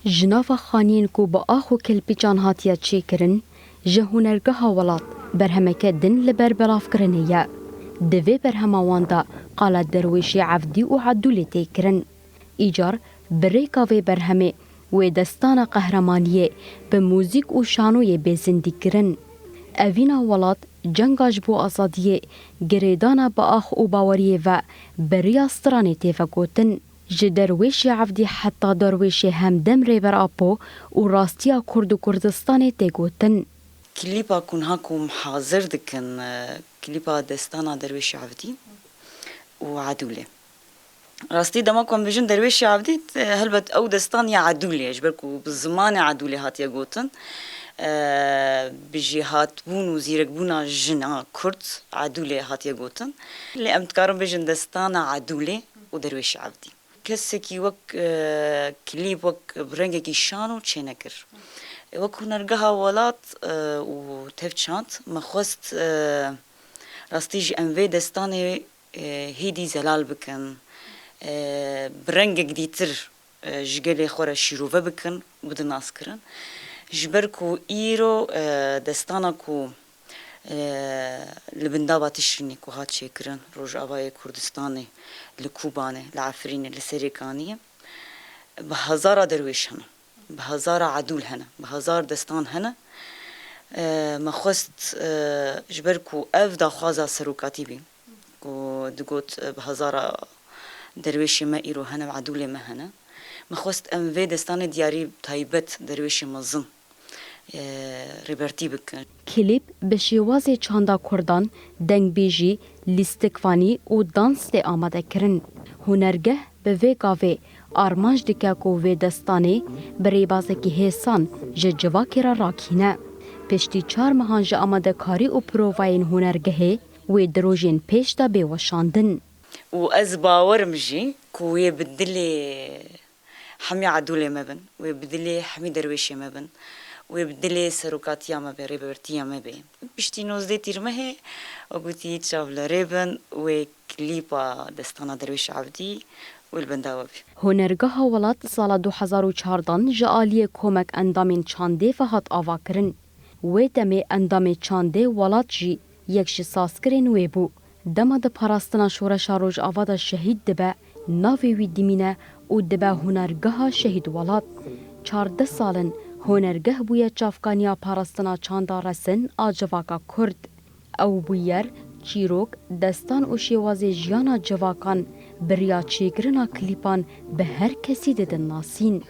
جناف خانین کو با آخو کلپیچان هاتیا چیکرن جهونرگاه ولات برهمک دن لبر بلاف کرنیه دوی برهمواندا قال درویشی عفدی و عدولی تیکرن ایجار بریکاوی برهمه و دستان قهرمانیه به موزیک و شانوی بزندی کرن اوینا ولات جنگاج بو آزادیه گریدانا با آخ و باوریه و بریاسترانی تیفگوتن جدرویشی عفدی حتی درویشی همدم ریبر آپو و راستیا کرد و کردستان تیگوتن كليبا كون هاكم حاضر دكن كليبا دستانا درويش عبدي وعدولة راستي دماكم بيجن درويش عبدي هلبت او دستان يا عدولة اجبركو بالزمان عدولة هات يقوتن بيجي هاتبون وزيرقبونا جنا كرد عدولة هات يقوتن اللي امتكارم بيجن دستانا عدولة ودرويش عبدي كسكي وك كليب وك برنجكي شانو تشينكر وەکو نەرگەها وڵات و تەفچاند مەخواست ڕاستیژ ئەم vê destanê hêdî zelal bikin bi rengek dîtir ji gelê xwe re şîrove bikin û bidin naskirin ji ber ku îro destana ku li bindava Tişrînê ku hat çêkirin Rojavayê Kurdistanê li Kûbanê li Efrînê li Serêkaniyê bi hezara derwêş hene بهزار عدول هنا بهزار دستان هنا ما خست جبركو أفدا خوازا سروكاتي بي كو دقوت بهزار درويشي ما إيرو هنا وعدولي ما هنا ما خست أم في دستان دياري تايبت درويشي مزن ريبرتي بك کلیپ به شیوازی چاندا کردان دنگ بیجی لیستکوانی و دانس ده آماده کرن هنرگه به وی گاوه آرمانج دکه کو وی دستانه بری بازکی هیسان جواکی را راکینه پشتی 4 ماهان جه آماده کاری و پروواین هنرگه و دروژین پیش دا بیوشاندن و از باورم جی کوی بدلی حمی عدولی مبن و بدلی حمی درویشی مبن و بدلی سروکاتیا مبن ریبرتیا مبن پشتی 19 تیرمه و گوتی چاول ریبن و کلیپا دستانا درویش عبدی هنرگاه ولات سال 2014 جالی کمک اندامین چانده فهات آوا کرن و دمه اندام چانده ولات جی یکش ساسکرین وی بو دما د پاراستنا شورش روج آوا دا شهید دبه ناوی وی دیمینه و دبه هنرگاه شهید ولات 14 سالن هنرگاه بویا چافکانیا پاراستنا چاندا رسن آجواکا کرد او بویر چیروک دستان و شیوازی جیانا جواکان بریا چیگرنا کلیپان به هر کسی ددن ناسین